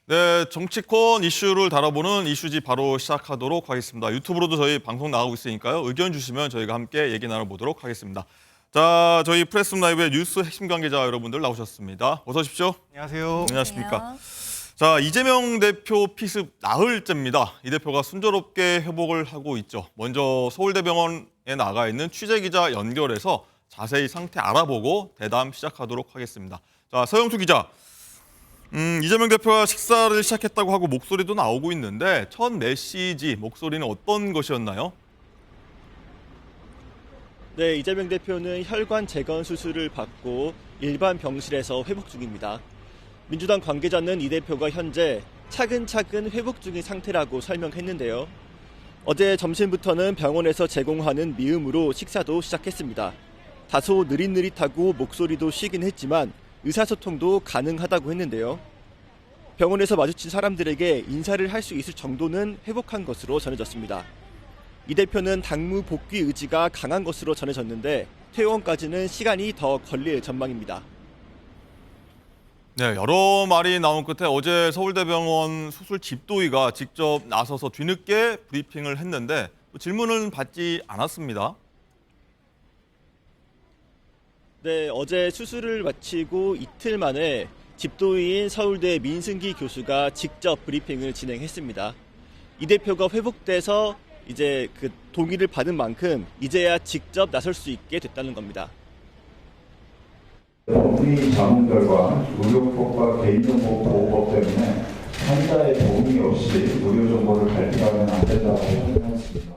네, 정치권 이슈를 다뤄보는 이슈지 바로 시작하도록 하겠습니다. 유튜브로도 저희 방송 나가고 있으니까요. 의견 주시면 저희가 함께 얘기 나눠보도록 하겠습니다. 자, 저희 프레스룸 라이브의 뉴스 핵심 관계자 여러분들 나오셨습니다. 어서 오십시오. 안녕하세요. 안녕하십니까. 자, 이재명 대표 피습 나흘째입니다. 이 대표가 순조롭게 회복을 하고 있죠. 먼저 서울대병원에 나가 있는 취재기자 연결해서 자세히 상태 알아보고 대담 시작하도록 하겠습니다. 자, 서영수 기자. 이재명 대표가 식사를 시작했다고 하고 목소리도 나오고 있는데 첫 메시지, 목소리는 어떤 것이었나요? 네, 이재명 대표는 혈관 재건 수술을 받고 일반 병실에서 회복 중입니다. 민주당 관계자는 이 대표가 현재 차근차근 회복 중인 상태라고 설명했는데요. 어제 점심부터는 병원에서 제공하는 미음으로 식사도 시작했습니다. 다소 느릿느릿하고 목소리도 쉬긴 했지만 의사소통도 가능하다고 했는데요. 병원에서 마주친 사람들에게 인사를 할 수 있을 정도는 회복한 것으로 전해졌습니다. 이 대표는 당무 복귀 의지가 강한 것으로 전해졌는데 퇴원까지는 시간이 더 걸릴 전망입니다. 네, 여러 말이 나온 끝에 어제 서울대병원 수술 집도의가 직접 나서서 뒤늦게 브리핑을 했는데 질문은 받지 않았습니다. 네, 어제 수술을 마치고 이틀 만에 집도의인 서울대 민승기 교수가 직접 브리핑을 진행했습니다. 이 대표가 회복돼서 이제 그 동의를 받은 만큼 이제야 직접 나설 수 있게 됐다는 겁니다. 법리 자문 결과 의료법과 개인정보보호법 때문에 환자의 동의 없이 의료 정보를 발표하면 안 된다고 판단했습니다.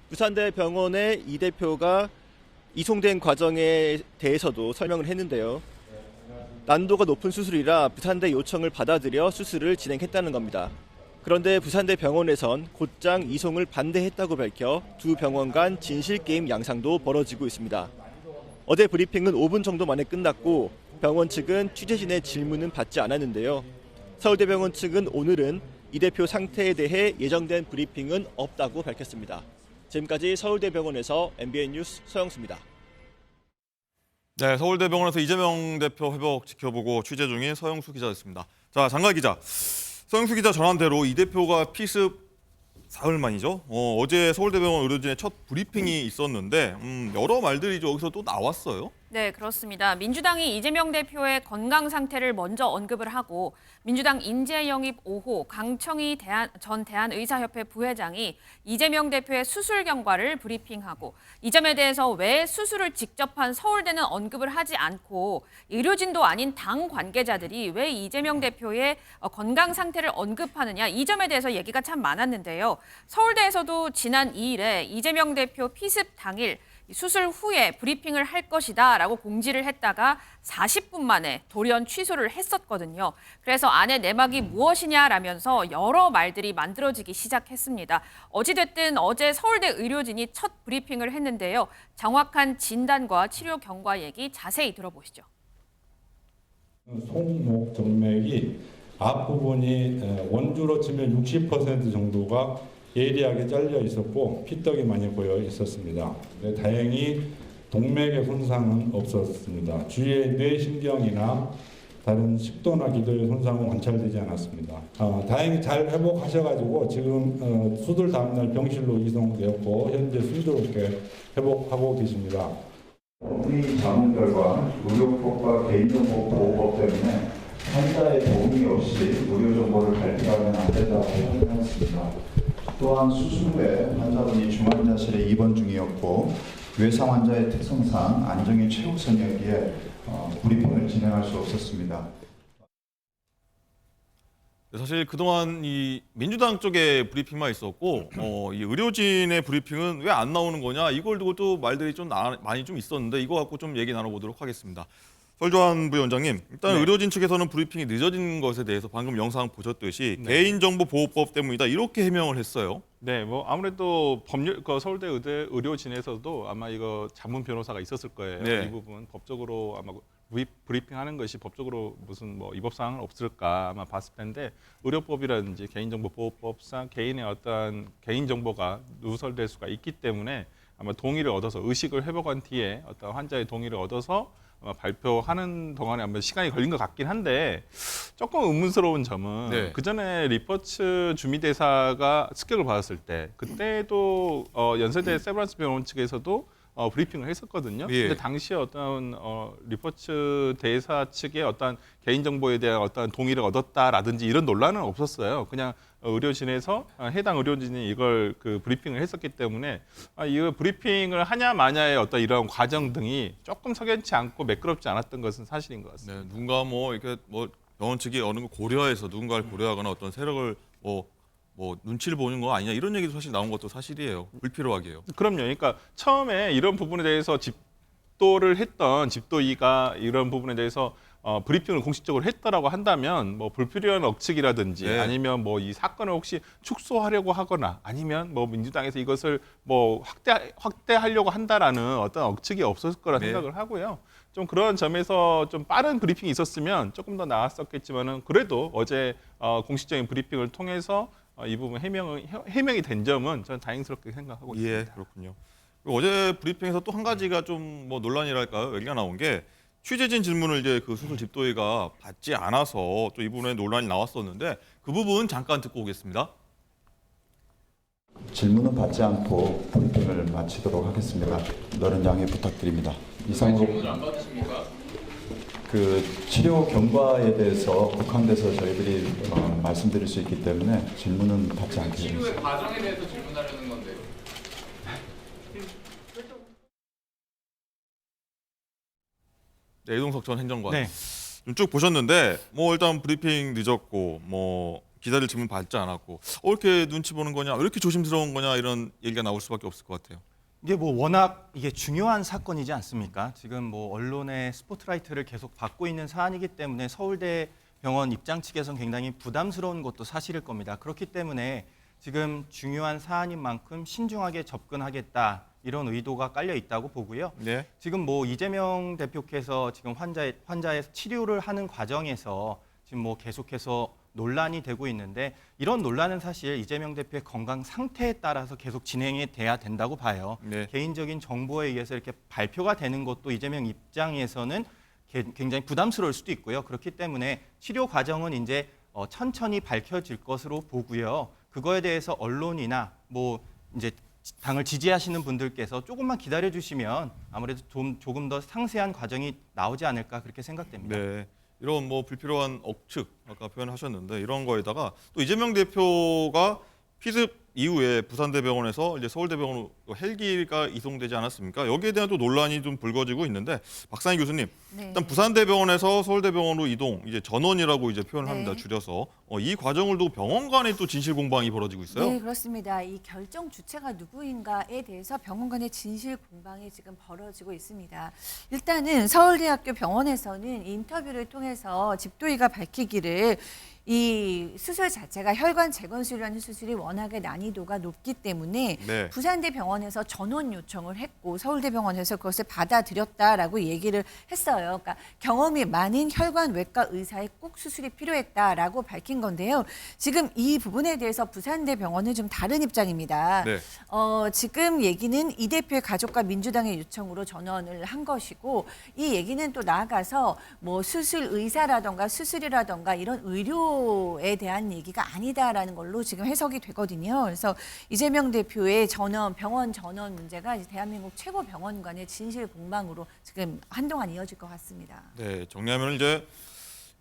부산대 병원의 이 대표가 이송된 과정에 대해서도 설명을 했는데요. 난도가 높은 수술이라 부산대 요청을 받아들여 수술을 진행했다는 겁니다. 그런데 부산대 병원에선 곧장 이송을 반대했다고 밝혀 두 병원 간 진실게임 양상도 벌어지고 있습니다. 어제 브리핑은 5분 정도 만에 끝났고 병원 측은 취재진의 질문은 받지 않았는데요. 서울대병원 측은 오늘은 이 대표 상태에 대해 예정된 브리핑은 없다고 밝혔습니다. 지금까지 서울대병원에서 MBN 뉴스 서영수입니다. 네, 서울대병원에서 이재명 대표 회복 지켜보고 취재 중인 서영수 기자였습니다. 자, 장가 기자. 서영수 기자 전한대로 이 대표가 피습 사흘 만이죠. 어제 서울대병원 의료진의 첫 브리핑이 있었는데 여러 말들이 여기서 또 나왔어요. 네, 그렇습니다. 민주당이 이재명 대표의 건강 상태를 먼저 언급을 하고 민주당 인재영입 5호 강청희 전 대한의사협회 부회장이 이재명 대표의 수술 경과를 브리핑하고 이 점에 대해서 왜 수술을 직접 한 서울대는 언급을 하지 않고 의료진도 아닌 당 관계자들이 왜 이재명 대표의 건강 상태를 언급하느냐, 이 점에 대해서 얘기가 참 많았는데요. 서울대에서도 지난 2일에 이재명 대표 피습 당일 수술 후에 브리핑을 할 것이다 라고 공지를 했다가 40분 만에 돌연 취소를 했었거든요. 그래서 안에 내막이 무엇이냐라면서 여러 말들이 만들어지기 시작했습니다. 어찌됐든 어제 서울대 의료진이 첫 브리핑을 했는데요. 정확한 진단과 치료 경과 얘기 자세히 들어보시죠. 송목 정맥이 앞부분이 원주로 치면 60% 정도가 예리하게 잘려 있었고 피떡이 많이 보여 있었습니다. 다행히 동맥의 손상은 없었습니다. 주위에 뇌신경이나 다른 식도나 기도의 손상은 관찰되지 않았습니다. 다행히 잘 회복하셔가지고 지금 수술 다음날 병실로 이송되었고 현재 순조롭게 회복하고 계십니다. 법리 자문 결과 의료법과 개인정보보호법 때문에 환자의 동의 없이 의료 정보를 발표하면 안 된다고 판단했습니다. 또한 수술 후에 환자분이 중환자실에 입원 중이었고 외상 환자의 특성상 안정이 최우선이었기에 브리핑을 진행할 수 없었습니다. 사실 그동안 이 민주당 쪽에 브리핑만 있었고 이 의료진의 브리핑은 왜 안 나오는 거냐, 이걸 두고 또 말들이 좀 많이 좀 있었는데 이거 갖고 좀 얘기 나눠보도록 하겠습니다. 설조한 부위원장님, 일단 네. 의료진 측에서는 브리핑이 늦어진 것에 대해서 방금 영상 보셨듯이 개인정보보호법 때문이다 이렇게 해명을 했어요. 네, 뭐 아무래도 법률 서울대 의료진에서도 아마 이거 자문 변호사가 있었을 거예요. 네. 이 부분 법적으로 아마 브리핑하는 것이 법적으로 무슨 뭐 위법 사항은 없을까 아마 봤을 텐데 의료법이라든지 개인정보보호법상 개인의 어떠한 개인정보가 누설될 수가 있기 때문에 아마 동의를 얻어서 의식을 회복한 뒤에 어떤 환자의 동의를 얻어서 발표하는 동안에 아마 시간이 걸린 것 같긴 한데 조금 의문스러운 점은 네. 그 전에 리퍼츠 주미대사가 습격을 받았을 때 그때도 연세대 세브란스 병원 측에서도 브리핑을 했었거든요. 예. 근데 당시에 어떤 리퍼츠 대사 측의 어떤 개인정보에 대한 어떤 동의를 얻었다라든지 이런 논란은 없었어요. 그냥 의료진에서 해당 의료진이 이걸 그 브리핑을 했었기 때문에 이 브리핑을 하냐 마냐의 어떤 이런 과정 등이 조금 석연치 않고 매끄럽지 않았던 것은 사실인 것 같습니다. 네, 누군가 뭐 이렇게 뭐 병원 측이 어느 걸 고려해서 누군가를 고려하거나 어떤 세력을 뭐 눈치를 보는 거 아니냐 이런 얘기도 사실 나온 것도 사실이에요. 불필요하게요. 그럼요. 그러니까 처음에 이런 부분에 대해서 집도를 했던 집도위가 이런 부분에 대해서 브리핑을 공식적으로 했다라고 한다면 뭐 불필요한 억측이라든지 네. 아니면 뭐 이 사건을 혹시 축소하려고 하거나 아니면 뭐 민주당에서 이것을 뭐 확대하려고 한다라는 어떤 억측이 없었을 거라 네. 생각을 하고요. 좀 그런 점에서 좀 빠른 브리핑이 있었으면 조금 더 나았었겠지만은 그래도 어제 공식적인 브리핑을 통해서 이 부분 해명이 된 점은 저는 다행스럽게 생각하고 예, 있습니다. 그렇군요. 그리고 어제 브리핑에서 또 한 가지가 좀 뭐 논란이랄까요? 얘기가 나온 게 취재진 질문을 이제 그 수술 집도위가 받지 않아서 또 이 부분에 논란이 나왔었는데 그 부분 잠깐 듣고 오겠습니다. 질문은 받지 않고 브리핑을 마치도록 하겠습니다. 너른 양해 부탁드립니다. 이상으로 질문을 안 받으십니까? 그 치료 경과에 대해서 국한돼서 저희들이 말씀드릴 수 있기 때문에 질문은 받지 않겠습니다. 치료의 과정에 대해서 질문하려는 건데요. 네, 이동석 전 행정관. 네. 좀 쭉 보셨는데 뭐 일단 브리핑 늦었고 뭐 기자들 질문 받지 않았고 이렇게 눈치 보는 거냐, 왜 이렇게 조심스러운 거냐 이런 얘기가 나올 수밖에 없을 것 같아요. 이게 뭐 워낙 이게 중요한 사건이지 않습니까? 지금 뭐 언론의 스포트라이트를 계속 받고 있는 사안이기 때문에 서울대 병원 입장 측에서는 굉장히 부담스러운 것도 사실일 겁니다. 그렇기 때문에 지금 중요한 사안인 만큼 신중하게 접근하겠다 이런 의도가 깔려 있다고 보고요. 네. 지금 뭐 이재명 대표께서 지금 환자의 치료를 하는 과정에서 지금 뭐 계속해서 논란이 되고 있는데 이런 논란은 사실 이재명 대표의 건강 상태에 따라서 계속 진행이 돼야 된다고 봐요. 네. 개인적인 정보에 의해서 이렇게 발표가 되는 것도 이재명 입장에서는 굉장히 부담스러울 수도 있고요. 그렇기 때문에 치료 과정은 이제 천천히 밝혀질 것으로 보고요. 그거에 대해서 언론이나 뭐 이제 당을 지지하시는 분들께서 조금만 기다려 주시면 아무래도 조금 더 상세한 과정이 나오지 않을까 그렇게 생각됩니다. 네. 이런 뭐 불필요한 억측 아까 표현하셨는데 이런 거에다가 또 이재명 대표가 피습 이후에 부산대병원에서 이제 서울대병원으로 헬기가 이송되지 않았습니까? 여기에 대한 또 논란이 좀 불거지고 있는데 박상희 교수님, 네. 일단 부산대병원에서 서울대병원으로 이동, 이제 전원이라고 이제 표현을 합니다. 네. 줄여서 이 과정을 두고 병원 간에 또 진실 공방이 벌어지고 있어요. 네, 그렇습니다. 이 결정 주체가 누구인가에 대해서 병원 간의 진실 공방이 지금 벌어지고 있습니다. 일단은 서울대학교 병원에서는 인터뷰를 통해서 집도위가 밝히기를 이 수술 자체가 혈관 재건술이라는 수술이 워낙에 난이도가 높기 때문에 네. 부산대병원에서 전원 요청을 했고 서울대병원에서 그것을 받아들였다라고 얘기를 했어요. 그러니까 경험이 많은 혈관 외과 의사의 꼭 수술이 필요했다라고 밝힌 건데요. 지금 이 부분에 대해서 부산대병원은 좀 다른 입장입니다. 네. 지금 얘기는 이 대표의 가족과 민주당의 요청으로 전원을 한 것이고 이 얘기는 또 나아가서 뭐 수술 의사라던가 수술이라던가 이런 의료에 대한 얘기가 아니다라는 걸로 지금 해석이 되거든요. 그래서 이재명 대표의 병원 전원 문제가 이제 대한민국 최고 병원 간의 진실 공방으로 지금 한동안 이어질 것 같습니다. 네, 정리하면 이제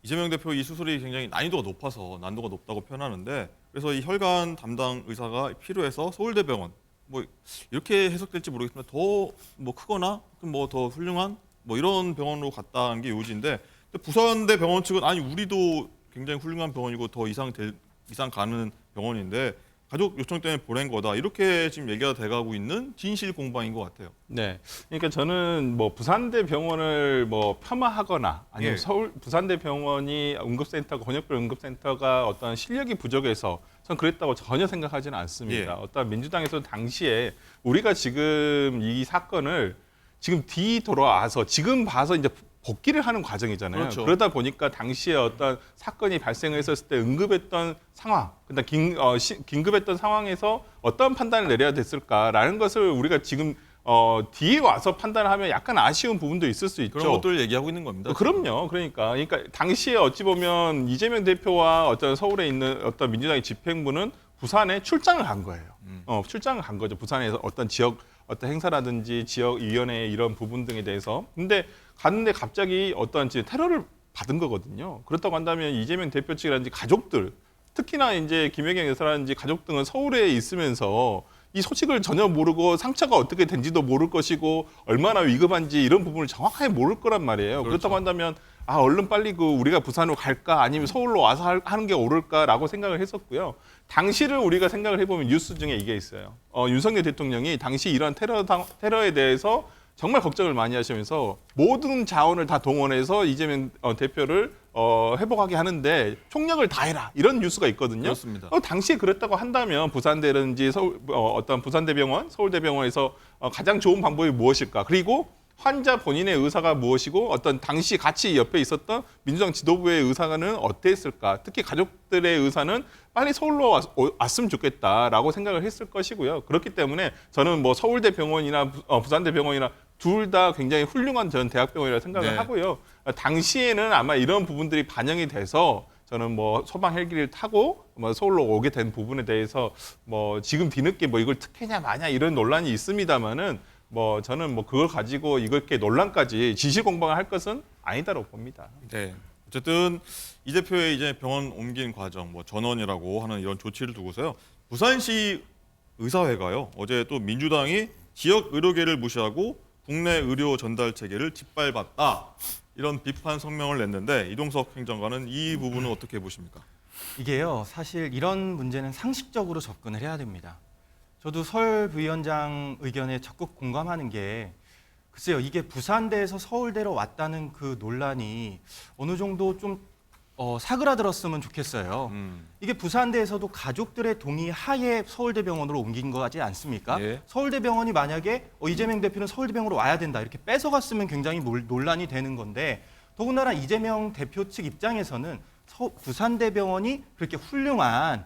이재명 대표 이 수술이 굉장히 난이도가 높아서 난도가 높다고 표현하는데 그래서 이 혈관 담당 의사가 필요해서 서울대병원 뭐 이렇게 해석될지 모르겠지만 더 뭐 크거나 뭐 더 훌륭한 뭐 이런 병원으로 갔다는 게 요지인데 부산대 병원 측은 아니 우리도 굉장히 훌륭한 병원이고 더 이상 가는 병원인데 가족 요청 때문에 보낸 거다 이렇게 지금 얘기가 돼가고 있는 진실 공방인 것 같아요. 네, 그러니까 저는 뭐 부산대 병원을 뭐 폄하하거나 아니면 예. 부산대 병원이 응급센터가 권역별 응급센터가 어떤 실력이 부족해서 전 그랬다고 전혀 생각하지는 않습니다. 예. 어떤 민주당에서 당시에 우리가 지금 이 사건을 지금 뒤돌아와서 지금 봐서 이제 복귀를 하는 과정이잖아요. 그렇죠. 그러다 보니까 당시에 어떤 사건이 발생했었을 때 응급했던 상황, 그다음 긴급했던 상황에서 어떤 판단을 내려야 됐을까라는 것을 우리가 지금 뒤에 와서 판단을 하면 약간 아쉬운 부분도 있을 수 있죠. 그런 것들을 얘기하고 있는 겁니다. 그럼요. 그러니까 당시에 어찌 보면 이재명 대표와 어떤 서울에 있는 어떤 민주당의 집행부는 부산에 출장을 간 거예요. 출장을 간 거죠. 부산에서 어떤 지역 어떤 행사라든지 지역위원회 이런 부분 등에 대해서. 근데 갔는데 갑자기 어떤 테러를 받은 거거든요. 그렇다고 한다면 이재명 대표 측이라든지 가족들, 특히나 이제 김혜경 여사라든지 가족 등은 서울에 있으면서 이 소식을 전혀 모르고 상처가 어떻게 된지도 모를 것이고 얼마나 위급한지 이런 부분을 정확하게 모를 거란 말이에요. 그렇죠. 그렇다고 한다면 얼른 빨리 우리가 부산으로 갈까 아니면 서울로 와서 하는 게 옳을까라고 생각을 했었고요. 당시를 우리가 생각을 해보면 뉴스 중에 이게 있어요. 윤석열 대통령이 당시 이런 테러에 대해서 정말 걱정을 많이 하시면서 모든 자원을 다 동원해서 이재명 대표를 회복하게 하는데 총력을 다해라 이런 뉴스가 있거든요. 그렇습니다. 당시에 그랬다고 한다면 부산대라든지 어떤 부산대병원, 서울대병원에서 가장 좋은 방법이 무엇일까? 그리고 환자 본인의 의사가 무엇이고 어떤 당시 같이 옆에 있었던 민주당 지도부의 의사는 어땠을까? 특히 가족들의 의사는 빨리 서울로 왔으면 좋겠다라고 생각을 했을 것이고요. 그렇기 때문에 저는 뭐 서울대병원이나 부산대병원이나 둘 다 굉장히 훌륭한 전 대학병원이라고 생각을 네. 하고요. 당시에는 아마 이런 부분들이 반영이 돼서 저는 뭐 소방 헬기를 타고 뭐 서울로 오게 된 부분에 대해서 뭐 지금 뒤늦게 뭐 이걸 특혜냐 마냐 이런 논란이 있습니다만은 뭐 저는 뭐 그걸 가지고 이렇게 논란까지 진실 공방을 할 것은 아니다라고 봅니다. 네. 어쨌든 이 대표의 이제 병원 옮긴 과정, 뭐 전원이라고 하는 이런 조치를 두고서요. 부산시 의사회가요. 어제 또 민주당이 지역 의료계를 무시하고 국내 의료 전달 체계를 짓밟았다. 이런 비판 성명을 냈는데 이동석 행정관은 이 부분은 어떻게 보십니까? 이게요, 사실 이런 문제는 상식적으로 접근을 해야 됩니다. 저도 설 부위원장 의견에 적극 공감하는 게 글쎄요, 이게 부산대에서 서울대로 왔다는 그 논란이 어느 정도 좀 사그라들었으면 좋겠어요. 이게 부산대에서도 가족들의 동의 하에 서울대병원으로 옮긴 거지 않습니까? 예. 서울대병원이 만약에 이재명 대표는 서울대병원으로 와야 된다 이렇게 뺏어갔으면 굉장히 논란이 되는 건데 더군다나 이재명 대표 측 입장에서는 부산대병원이 그렇게 훌륭한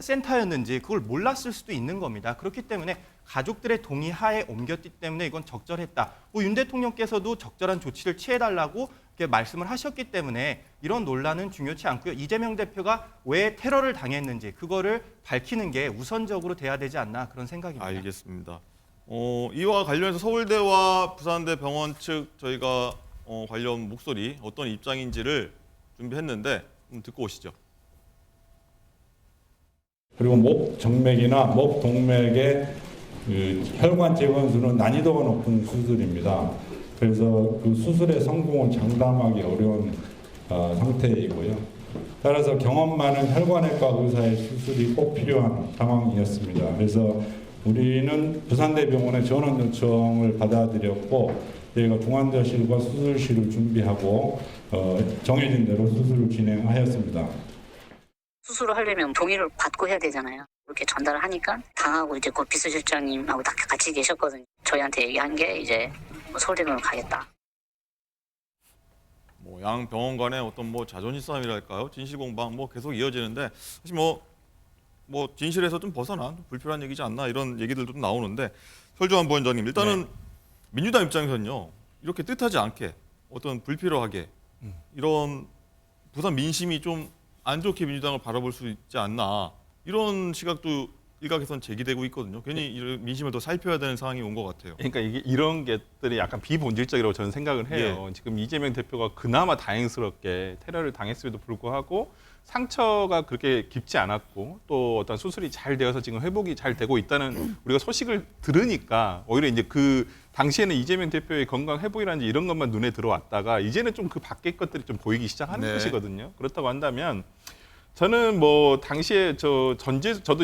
센터였는지 그걸 몰랐을 수도 있는 겁니다. 그렇기 때문에 가족들의 동의 하에 옮겼기 때문에 이건 적절했다. 윤 대통령께서도 적절한 조치를 취해달라고 이렇게 말씀을 하셨기 때문에 이런 논란은 중요치 않고요. 이재명 대표가 왜 테러를 당했는지 그거를 밝히는 게 우선적으로 돼야 되지 않나 그런 생각입니다. 알겠습니다. 이와 관련해서 서울대와 부산대 병원 측 저희가 관련 목소리 어떤 입장인지를 준비했는데 듣고 오시죠. 그리고 목 정맥이나 목 동맥의 그 혈관 재건수는 난이도가 높은 수술입니다. 그래서 그 수술의 성공을 장담하기 어려운 상태이고요. 따라서 경험 많은 혈관외과 의사의 수술이 꼭 필요한 상황이었습니다. 그래서 우리는 부산대병원의 전원 요청을 받아들였고 저희가 중환자실과 수술실을 준비하고 정해진 대로 수술을 진행하였습니다. 수술을 하려면 동의를 받고 해야 되잖아요. 이렇게 전달을 하니까 당하고 이제 그 비서실장님하고 다 같이 계셨거든요. 저희한테 얘기한 게 이제 서울대병원 가겠다. 뭐 양 병원 간의 어떤 뭐 자존심 싸움이랄까요? 진실 공방 뭐 계속 이어지는데 사실 뭐 진실에서 좀 벗어난 좀 불필요한 얘기지 않나 이런 얘기들도 좀 나오는데 설주환 부원장님 일단은 민주당 입장에서는요 이렇게 뜻하지 않게 어떤 불필요하게 이런 부산 민심이 좀 안 좋게 민주당을 바라볼 수 있지 않나 이런 시각도 일각에선 제기되고 있거든요. 괜히 이런 민심을 더 살펴야 되는 상황이 온 것 같아요. 그러니까 이런 것들이 약간 비본질적이라고 저는 생각을 해요. 지금 이재명 대표가 그나마 다행스럽게 테러를 당했음에도 불구하고 상처가 그렇게 깊지 않았고 또 어떤 수술이 잘 되어서 지금 회복이 잘 되고 있다는 우리가 소식을 들으니까 오히려 이제 그 당시에는 이재명 대표의 건강 회복이라든지 이런 것만 눈에 들어왔다가 이제는 좀 그 밖의 것들이 좀 보이기 시작하는 것이거든요. 그렇다고 한다면 저는 뭐 당시에 저도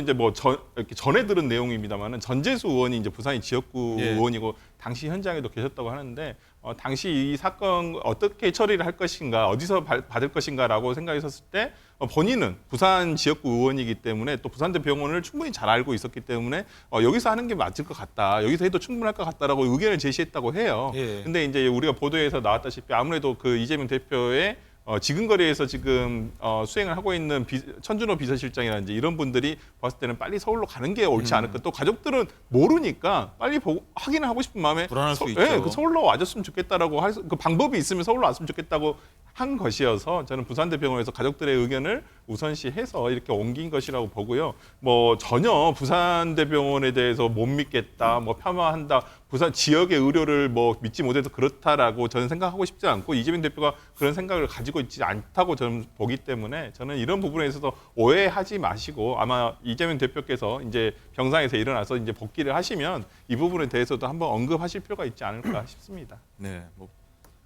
이제 이렇게 전에 들은 내용입니다만은 전재수 의원이 이제 부산의 지역구 의원이고 당시 현장에도 계셨다고 하는데 당시 이 사건 어떻게 처리를 할 것인가 어디서 받을 것인가라고 생각했었을 때 본인은 부산 지역구 의원이기 때문에 또 부산대 병원을 충분히 잘 알고 있었기 때문에 여기서 하는 게 맞을 것 같다 여기서 해도 충분할 것 같다라고 의견을 제시했다고 해요. 근데 이제 우리가 보도에서 나왔다시피 아무래도 그 이재명 대표의 지근거리에서 지금 수행을 하고 있는 천준호 비서실장이라든지 이런 분들이 봤을 때는 빨리 서울로 가는 게 옳지 않을까. 또 가족들은 모르니까 빨리 보고 확인을 하고 싶은 마음에 불안할 수 있죠. 예, 그 서울로 와줬으면 좋겠다라고 그 방법이 있으면 서울로 왔으면 좋겠다고 한 것이어서 저는 부산대병원에서 가족들의 의견을 우선시해서 이렇게 옮긴 것이라고 보고요. 뭐 전혀 부산대병원에 대해서 못 믿겠다, 뭐 폄하한다, 부산 지역의 의료를 뭐 믿지 못해서 그렇다라고 저는 생각하고 싶지 않고 이재명 대표가 그런 생각을 가지고 있지 않다고 저는 보기 때문에 저는 이런 부분에 있어서 오해하지 마시고 아마 이재명 대표께서 이제 병상에서 일어나서 이제 복귀를 하시면 이 부분에 대해서도 한번 언급하실 필요가 있지 않을까 싶습니다. 네, 뭐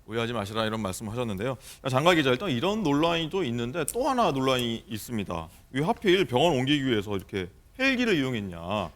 오해하지 마시라 이런 말씀을 하셨는데요. 장관 기자, 일단 이런 논란이 또 있는데 또 하나 논란이 있습니다. 왜 하필 병원 옮기기 위해서 이렇게 헬기를 이용했냐?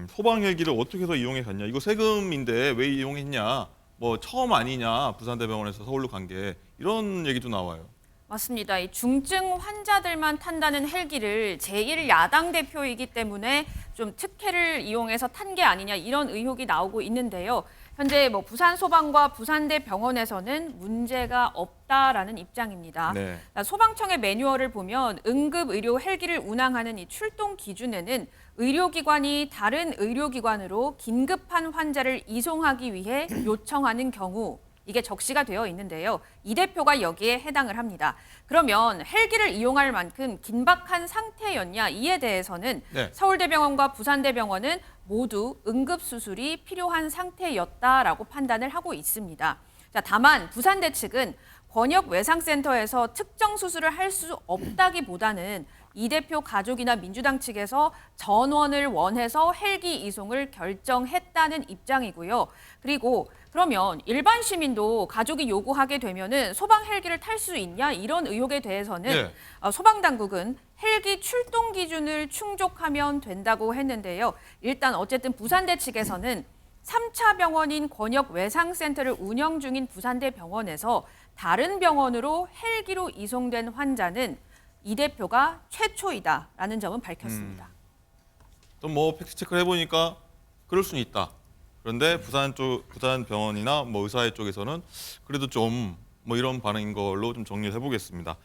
소방 헬기를 어떻게 해서 이용해 갔냐? 이거 세금인데 왜 이용했냐? 뭐 처음 아니냐? 부산대병원에서 서울로 간 게 이런 얘기도 나와요. 맞습니다. 이 중증 환자들만 탄다는 헬기를 제1야당 대표이기 때문에 좀 특혜를 이용해서 탄 게 아니냐 이런 의혹이 나오고 있는데요. 현재 뭐 부산소방과 부산대병원에서는 문제가 없다라는 입장입니다. 네. 소방청의 매뉴얼을 보면 응급의료 헬기를 운항하는 이 출동 기준에는 의료기관이 다른 의료기관으로 긴급한 환자를 이송하기 위해 요청하는 경우 이게 적시가 되어 있는데요. 이 대표가 여기에 해당을 합니다. 그러면 헬기를 이용할 만큼 긴박한 상태였냐 이에 대해서는 네. 서울대병원과 부산대병원은 모두 응급수술이 필요한 상태였다라고 판단을 하고 있습니다. 자, 다만 부산대 측은 권역외상센터에서 특정 수술을 할 수 없다기보다는 이 대표 가족이나 민주당 측에서 전원을 원해서 헬기 이송을 결정했다는 입장이고요. 그리고 그러면 일반 시민도 가족이 요구하게 되면은 소방 헬기를 탈 수 있냐 이런 의혹에 대해서는 네. 소방 당국은 헬기 출동 기준을 충족하면 된다고 했는데요. 일단 어쨌든 부산대 측에서는 3차 병원인 권역외상센터를 운영 중인 부산대 병원에서 다른 병원으로 헬기로 이송된 환자는 이 대표가 최초이다라는 점은 밝혔습니다. 또 뭐 팩트 체크를 해보니까 그럴 수는 있다. 그런데 부산 병원이나 뭐 의사회 쪽에서는 그래도 좀 뭐 이런 반응인 걸로 좀 정리를 해보겠습니다.